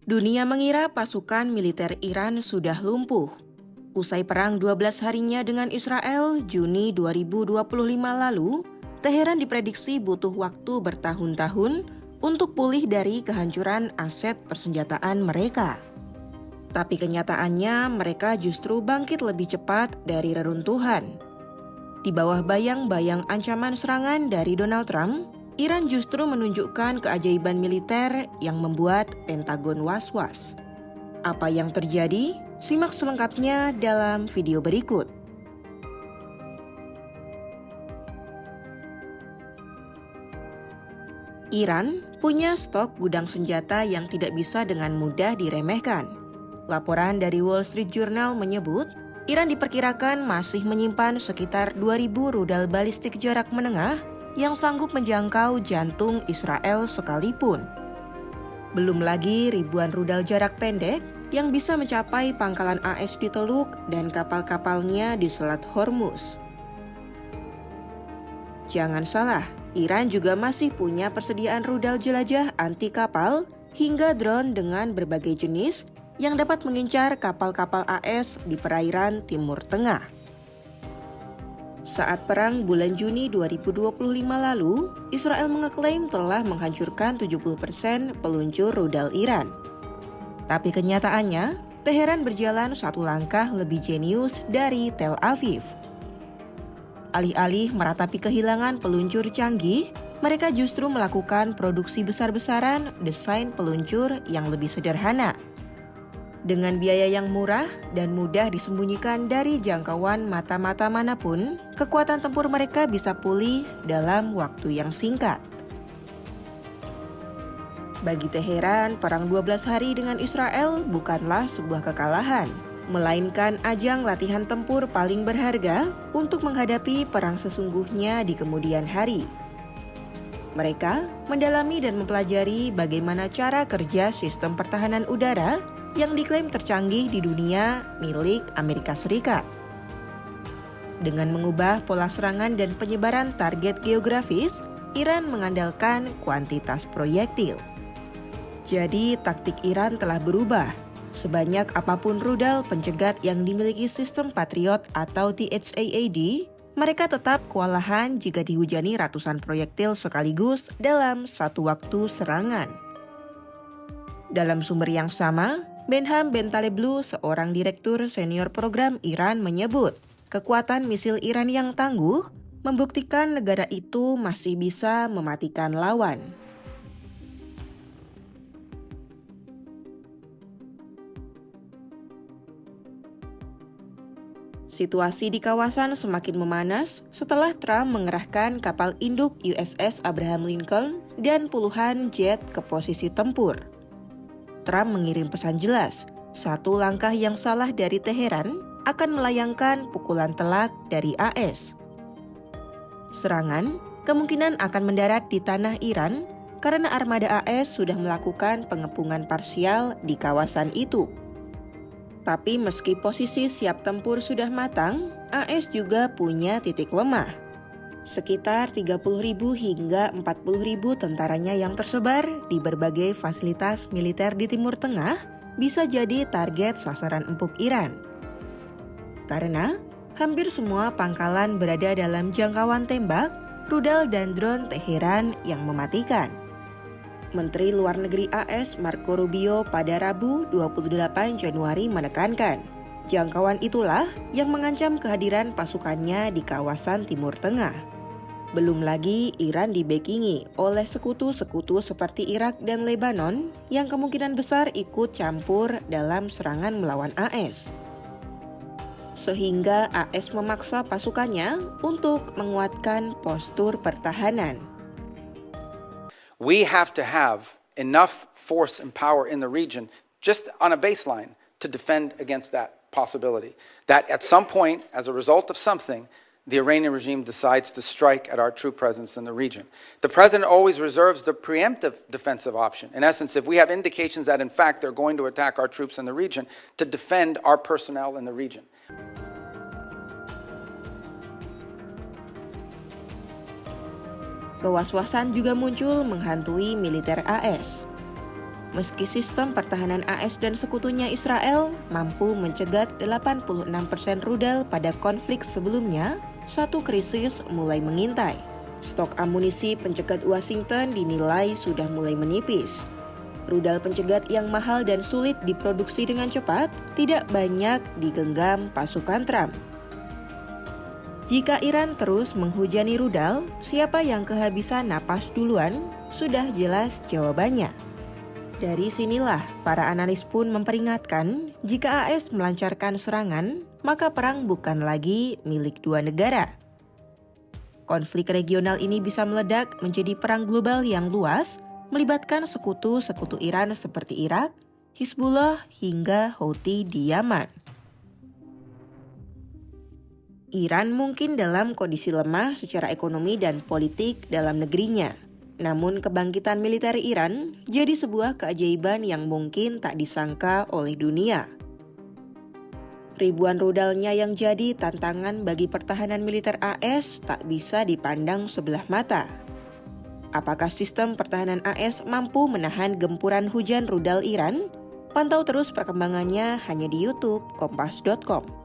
Dunia mengira pasukan militer Iran sudah lumpuh. Usai perang 12 harinya dengan Israel, Juni 2025 lalu, Teheran diprediksi butuh waktu bertahun-tahun untuk pulih dari kehancuran aset persenjataan mereka. Tapi kenyataannya mereka justru bangkit lebih cepat dari reruntuhan. Di bawah bayang-bayang ancaman serangan dari Donald Trump, Iran justru menunjukkan keajaiban militer yang membuat Pentagon was-was. Apa yang terjadi? Simak selengkapnya dalam video berikut. Iran punya stok gudang senjata yang tidak bisa dengan mudah diremehkan. Laporan dari Wall Street Journal menyebut, Iran diperkirakan masih menyimpan sekitar 2.000 rudal balistik jarak menengah yang sanggup menjangkau jantung Israel sekalipun. Belum lagi ribuan rudal jarak pendek yang bisa mencapai pangkalan AS di Teluk dan kapal-kapalnya di Selat Hormuz. Jangan salah, Iran juga masih punya persediaan rudal jelajah anti kapal hingga drone dengan berbagai jenis yang dapat mengincar kapal-kapal AS di perairan Timur Tengah. Saat perang bulan Juni 2025 lalu, Israel mengeklaim telah menghancurkan 70% peluncur rudal Iran. Tapi kenyataannya, Teheran berjalan satu langkah lebih jenius dari Tel Aviv. Alih-alih meratapi kehilangan peluncur canggih, mereka justru melakukan produksi besar-besaran desain peluncur yang lebih sederhana. Dengan biaya yang murah dan mudah disembunyikan dari jangkauan mata-mata manapun, kekuatan tempur mereka bisa pulih dalam waktu yang singkat. Bagi Teheran, perang 12 hari dengan Israel bukanlah sebuah kekalahan, melainkan ajang latihan tempur paling berharga untuk menghadapi perang sesungguhnya di kemudian hari. Mereka mendalami dan mempelajari bagaimana cara kerja sistem pertahanan udara yang diklaim tercanggih di dunia milik Amerika Serikat. Dengan mengubah pola serangan dan penyebaran target geografis, Iran mengandalkan kuantitas proyektil. Jadi taktik Iran telah berubah. Sebanyak apapun rudal pencegat yang dimiliki sistem Patriot atau THAAD, mereka tetap kewalahan jika dihujani ratusan proyektil sekaligus dalam satu waktu serangan. Dalam sumber yang sama, Benham Bentaleblu, seorang direktur senior program Iran, menyebut kekuatan misil Iran yang tangguh membuktikan negara itu masih bisa mematikan lawan. Situasi di kawasan semakin memanas setelah Trump mengerahkan kapal induk USS Abraham Lincoln dan puluhan jet ke posisi tempur. Trump mengirim pesan jelas, satu langkah yang salah dari Teheran akan melayangkan pukulan telak dari AS. Serangan kemungkinan akan mendarat di tanah Iran karena armada AS sudah melakukan pengepungan parsial di kawasan itu. Tapi meski posisi siap tempur sudah matang, AS juga punya titik lemah. Sekitar 30.000 hingga 40.000 tentaranya yang tersebar di berbagai fasilitas militer di Timur Tengah bisa jadi target sasaran empuk Iran. Karena hampir semua pangkalan berada dalam jangkauan tembak, rudal dan drone Teheran yang mematikan. Menteri Luar Negeri AS Marco Rubio pada Rabu 28 Januari menekankan, jangkauan itulah yang mengancam kehadiran pasukannya di kawasan Timur Tengah. Belum lagi Iran dibackingi oleh sekutu-sekutu seperti Irak dan Lebanon yang kemungkinan besar ikut campur dalam serangan melawan AS. Sehingga AS memaksa pasukannya untuk menguatkan postur pertahanan. We have to have enough force and power in the region just on a baseline to defend against that possibility. That at some point, as a result of something, the Iranian regime decides to strike at our true presence in the region. The president always reserves the preemptive defensive option. In essence, if we have indications that in fact they're going to attack our troops in the region, to defend our personnel in the region. Kewaswasan juga muncul menghantui militer AS. meski sistem pertahanan AS dan sekutunya Israel mampu mencegat 86% rudal pada konflik sebelumnya, satu krisis mulai mengintai. Stok amunisi pencegat Washington dinilai sudah mulai menipis. Rudal pencegat yang mahal dan sulit diproduksi dengan cepat tidak banyak digenggam pasukan Trump. Jika Iran terus menghujani rudal, siapa yang kehabisan napas duluan? Sudah jelas jawabannya. Dari sinilah para analis pun memperingatkan, jika AS melancarkan serangan, maka perang bukan lagi milik dua negara. Konflik regional ini bisa meledak menjadi perang global yang luas, melibatkan sekutu-sekutu Iran seperti Irak, Hizbullah, hingga Houthi di Yaman. Iran mungkin dalam kondisi lemah secara ekonomi dan politik dalam negerinya. Namun kebangkitan militer Iran jadi sebuah keajaiban yang mungkin tak disangka oleh dunia. Ribuan rudalnya yang jadi tantangan bagi pertahanan militer AS tak bisa dipandang sebelah mata. Apakah sistem pertahanan AS mampu menahan gempuran hujan rudal Iran? Pantau terus perkembangannya hanya di YouTube Kompas.com.